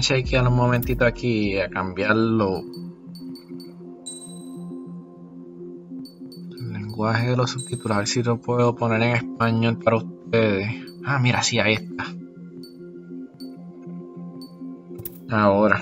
chequear un momentito aquí a cambiarlo. El lenguaje de los subtítulos, a ver si lo puedo poner en español para ustedes. Ah, mira, sí, ahí está. Ahora.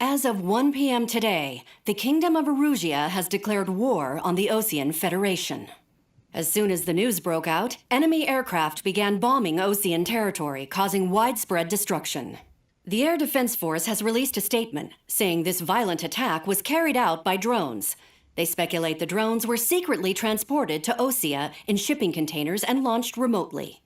As of 1 p.m. today, the Kingdom of Erusia has declared war on the Osean Federation. As soon as the news broke out, enemy aircraft began bombing Osean territory, causing widespread destruction. The Air Defense Force has released a statement saying this violent attack was carried out by drones. They speculate the drones were secretly transported to Osea in shipping containers and launched remotely.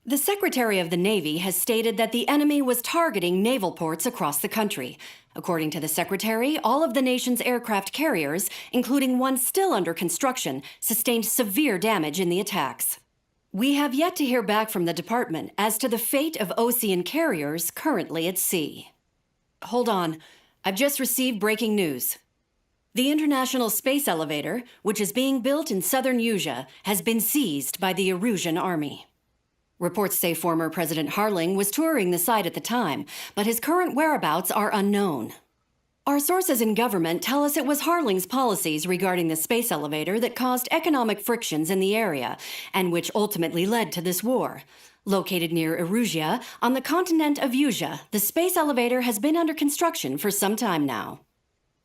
The Secretary of the Navy has stated that the enemy was targeting naval ports across the country. According to the Secretary, all of the nation's aircraft carriers, including one still under construction, sustained severe damage in the attacks. We have yet to hear back from the department as to the fate of Osean carriers currently at sea. Hold on. I've just received breaking news. The International Space Elevator, which is being built in southern Usia, has been seized by the Erusian Army. Reports say former President Harling was touring the site at the time, but his current whereabouts are unknown. Our sources in government tell us it was Harling's policies regarding the space elevator that caused economic frictions in the area, and which ultimately led to this war. Located near Erusia, on the continent of Usia, the space elevator has been under construction for some time now.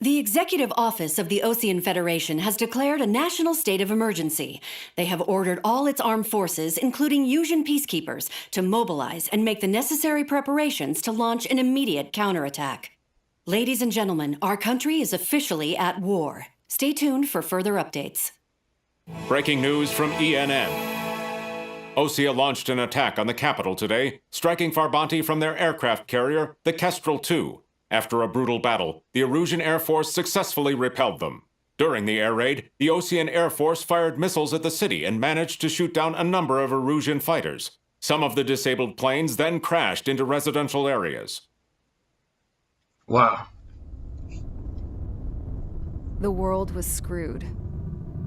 The Executive Office of the Osean Federation has declared a national state of emergency. They have ordered all its armed forces, including Usian peacekeepers, to mobilize and make the necessary preparations to launch an immediate counterattack. Ladies and gentlemen, our country is officially at war. Stay tuned for further updates. Breaking news from ENN. Osea launched an attack on the capital today, striking Farbanti from their aircraft carrier, the Kestrel II. After a brutal battle, the Erusian Air Force successfully repelled them. During the air raid, the Osean Air Force fired missiles at the city and managed to shoot down a number of Erusian fighters. Some of the disabled planes then crashed into residential areas. Wow. The world was screwed.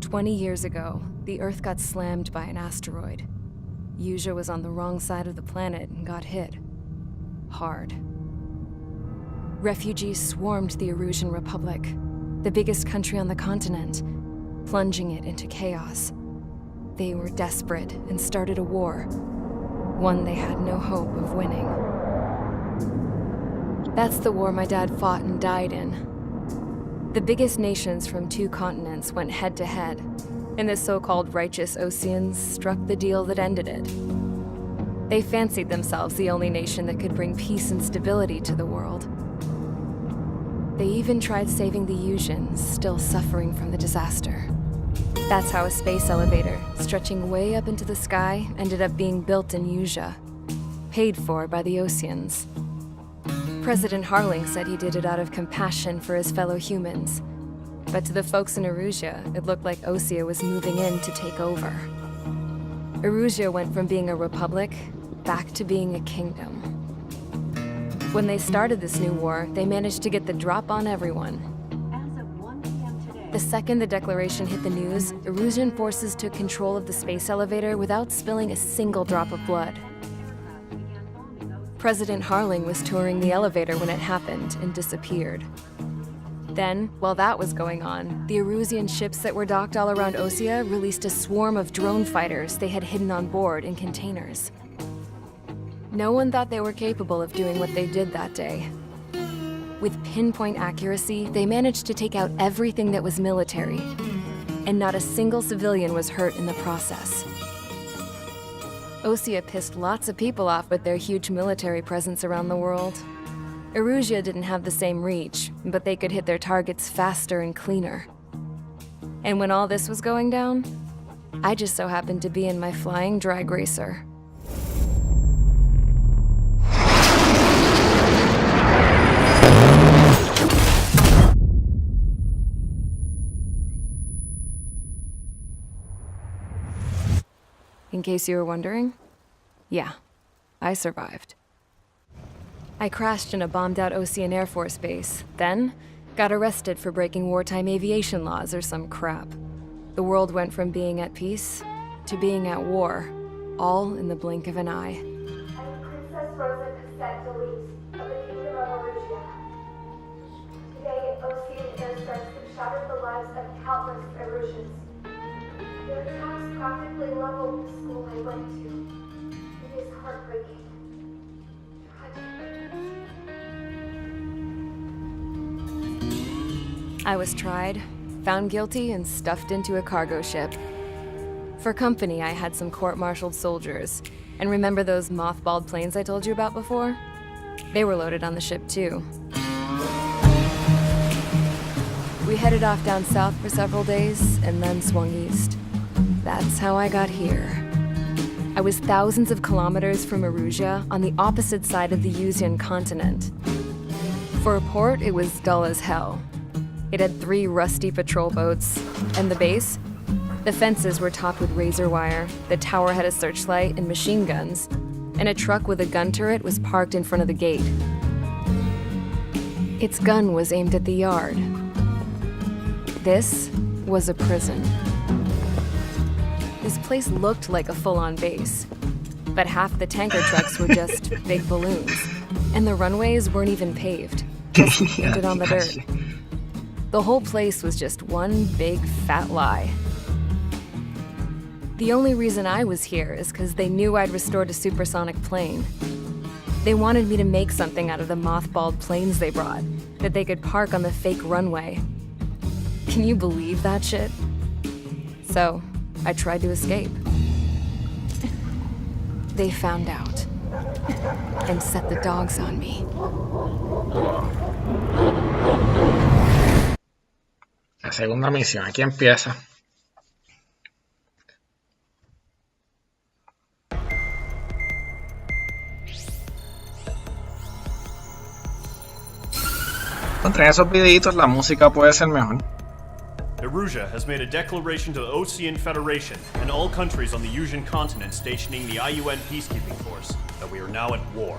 20 years ago, the Earth got slammed by an asteroid. Usia was on the wrong side of the planet and got hit. Hard. Refugees swarmed the Erusian Republic, the biggest country on the continent, plunging it into chaos. They were desperate and started a war, one they had no hope of winning. That's the war my dad fought and died in. The biggest nations from 2 continents went head-to-head, and the so-called righteous Oseans struck the deal that ended it. They fancied themselves the only nation that could bring peace and stability to the world. They even tried saving the Usians, still suffering from the disaster. That's how a space elevator, stretching way up into the sky, ended up being built in Usia, paid for by the Oseans. President Harling said he did it out of compassion for his fellow humans. But to the folks in Erusia, it looked like Osea was moving in to take over. Erusia went from being a republic back to being a kingdom. When they started this new war, they managed to get the drop on everyone. As of 1 p.m. today, The second the declaration hit the news, Erusian forces took control of the space elevator without spilling a single drop of blood. President Harling was touring the elevator when it happened and disappeared. Then, while that was going on, the Erusian ships that were docked all around Osea released a swarm of drone fighters they had hidden on board in containers. No one thought they were capable of doing what they did that day. With pinpoint accuracy, they managed to take out everything that was military, and not a single civilian was hurt in the process. Osea pissed lots of people off with their huge military presence around the world. Erusia didn't have the same reach, but they could hit their targets faster and cleaner. And when all this was going down, I just so happened to be in my flying drag racer. In case you were wondering, yeah, I survived. I crashed in a bombed-out Ocean Air Force base, then got arrested for breaking wartime aviation laws or some crap. The world went from being at peace to being at war, all in the blink of an eye. I'm Princess Rosa Cassette Delise of the Kingdom of Arugia. Today, Ocean airstrikes have shattered the lives of countless Erusians. Their attacks practically leveled the school I went to. It is heartbreaking. I was tried, found guilty, and stuffed into a cargo ship. For company, I had some court-martialed soldiers. And remember those mothballed planes I told you about before? They were loaded on the ship, too. We headed off down south for several days, and then swung east. That's how I got here. I was thousands of kilometers from Arugia, on the opposite side of the Usian continent. For a port, it was dull as hell. It had 3 rusty patrol boats, and the base? The fences were topped with razor wire, the tower had a searchlight and machine guns, and a truck with a gun turret was parked in front of the gate. Its gun was aimed at the yard. This was a prison. This place looked like a full-on base, but half the tanker trucks were just big balloons, and the runways weren't even paved, just painted on the dirt. The whole place was just one big fat lie. The only reason I was here is because they knew I'd restored a supersonic plane. They wanted me to make something out of the mothballed planes they brought, that they could park on the fake runway. Can you believe that shit? So, I tried to escape. They found out, and set the dogs on me. La segunda misión, aquí empieza. Contra esos videitos la música puede ser mejor. Arugia has made a declaration to the Ocean Federation and all countries on the Usian continent stationing the IUN peacekeeping force that we are now at war.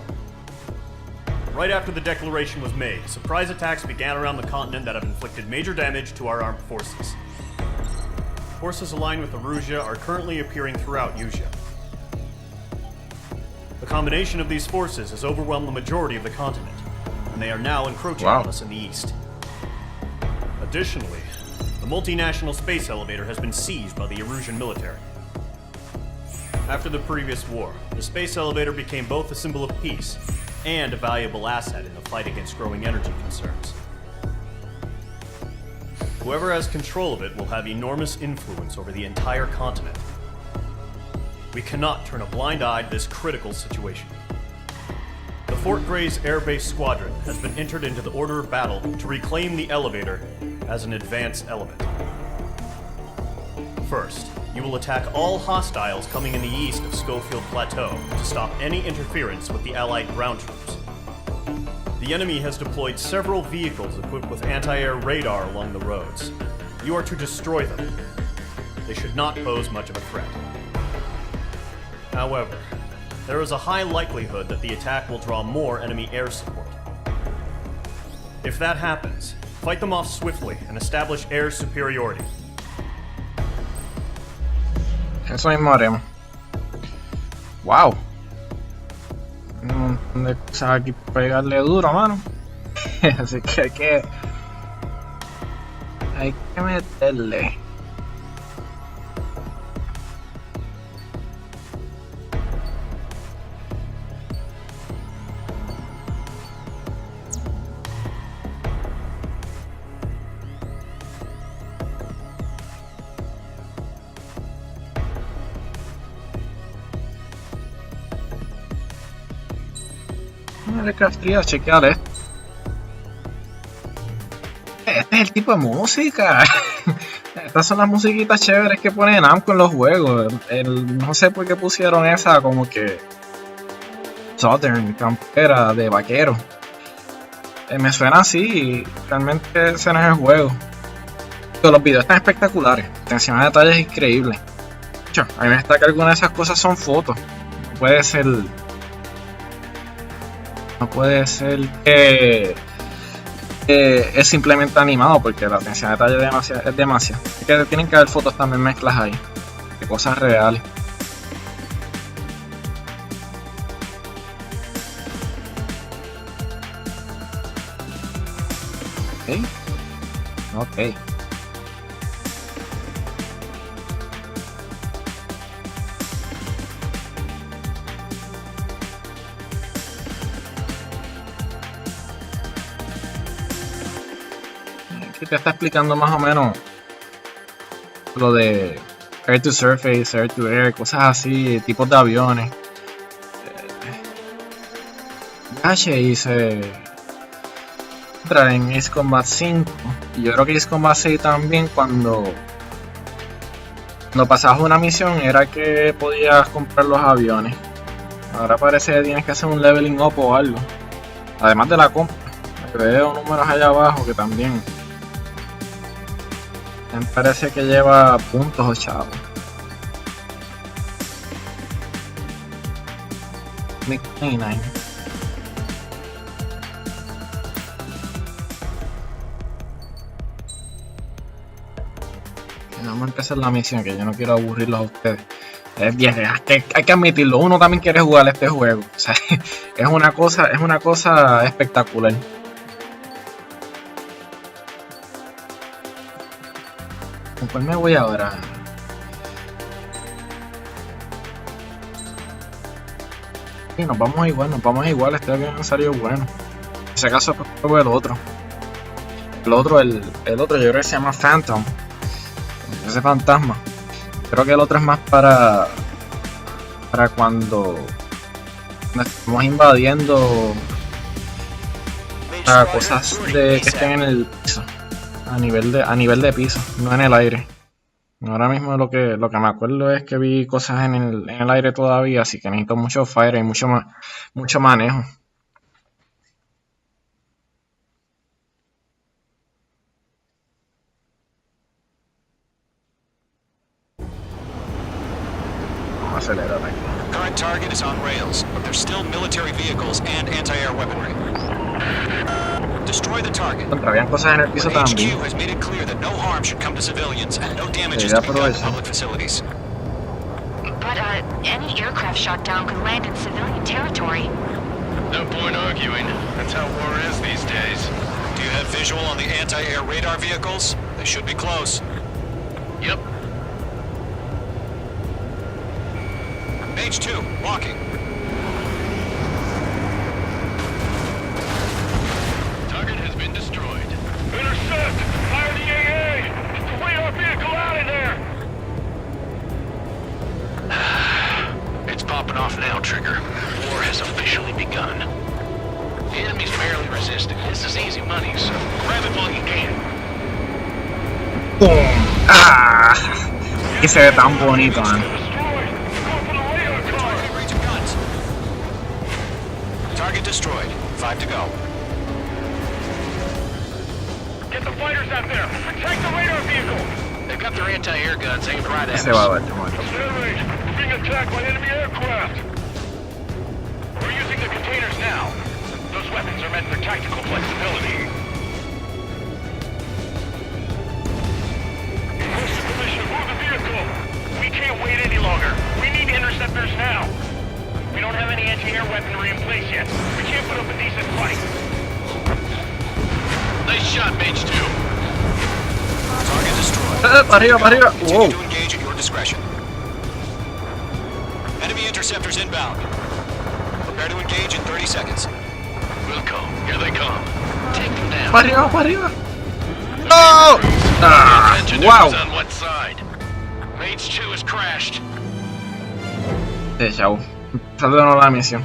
Right after the declaration was made, surprise attacks began around the continent that have inflicted major damage to our armed forces. Forces aligned with Arugia are currently appearing throughout Usia. The combination of these forces has overwhelmed the majority of the continent, and they are now encroaching on us in the east. Additionally, the multinational space elevator has been seized by the Erusian military. After the previous war, the space elevator became both a symbol of peace and a valuable asset in the fight against growing energy concerns. Whoever has control of it will have enormous influence over the entire continent. We cannot turn a blind eye to this critical situation. The Fort Gray's Air Base Squadron has been entered into the order of battle to reclaim the elevator as an advance element. First, you will attack all hostiles coming in the east of Schofield Plateau to stop any interference with the Allied ground troops. The enemy has deployed several vehicles equipped with anti-air radar along the roads. You are to destroy them. They should not pose much of a threat. However, there is a high likelihood that the attack will draw more enemy air support. If that happens, fight them off swiftly and establish air superiority. Eso mismo haremos. Wow. Un montón de cosas aquí para pegarle duro, mano. Así que hay que meterle. Fría, chequear esto. Este es el tipo de música. Estas son las musiquitas chéveres que pone Namco en los juegos. No sé por qué pusieron esa como que Southern, campera, de vaquero. Me suena así y realmente ese no es el juego. Pero los videos están espectaculares. Atención a detalles increíbles. A mí me está que algunas de esas cosas son fotos. No puede ser No puede ser que es simplemente animado, porque la atención a detalle es demasiado. Es que tienen que haber fotos también mezclas ahí, de cosas reales. Ok. Aquí te está explicando más o menos lo de air to surface, air to air, cosas así, tipos de aviones. Y se entra en Ace Combat 5 y yo creo que Ace Combat 6 también, cuando pasabas una misión era que podías comprar los aviones. Ahora parece que tienes que hacer un leveling up o algo, además de la compra. Veo números allá abajo que también me parece que lleva puntos o chavos. 29. Vamos a empezar la misión, que yo no quiero aburrirlos a ustedes. Es bien, hay que admitirlo, uno también quiere jugar este juego. O sea, es una cosa espectacular. ¿Con cuál me voy ahora? Sí, nos vamos igual, este avión salió bueno. En ese caso pruebo el otro. El otro yo creo que se llama Phantom. Ese fantasma. Creo que el otro es más para cuando estamos invadiendo cosas que estén en el piso, a nivel de piso, no en el aire. Ahora mismo lo que me acuerdo es que vi cosas en el aire todavía, así que necesito mucho fire y mucho manejo. Acelerar aquí. Current target is on rails, but there's still military vehicles and anti-air weaponry. Destroy the target. Habían cosas en el piso también. HQ has made it clear that no harm should come to civilians and no damage is to be done to public facilities. But any aircraft shot down could land in civilian territory. No point arguing. That's how war is these days. Do you have visual on the anti-air radar vehicles? They should be close. Yep. Page 2, walking. Target has been destroyed. Intercept! Fire the AA! Get the radar vehicle out of there! It's popping off now, Trigger. War has officially begun. The enemy's barely resisting. This is easy money, so grab it while you can. ¡Pum! ¡Ah! Y se ve tan bonito, man. Target destroyed. 5 to go. Get the fighters out there! Protect the radar vehicle! They've got their anti-air guns aimed right at us. Se va a ver, chamaco. We're being attacked by enemy aircraft! We're using the containers now. Those weapons are meant for tactical flexibility. Posted position, move the vehicle! We can't wait any longer. We need interceptors now. We don't have any anti-air weaponry in place yet. We can't put up a decent fight. Nice shot, Mage 2. Target destroyed. Para arriba. Continue to engage at your discretion. Enemy interceptors inbound. Prepare to engage in 30 seconds. We'll come. Here they come. Take them down. Para arriba. ¡No! ¡Ah! ¡Wow! On what side? Mage 2 has crashed. Chau. Empezando la misión.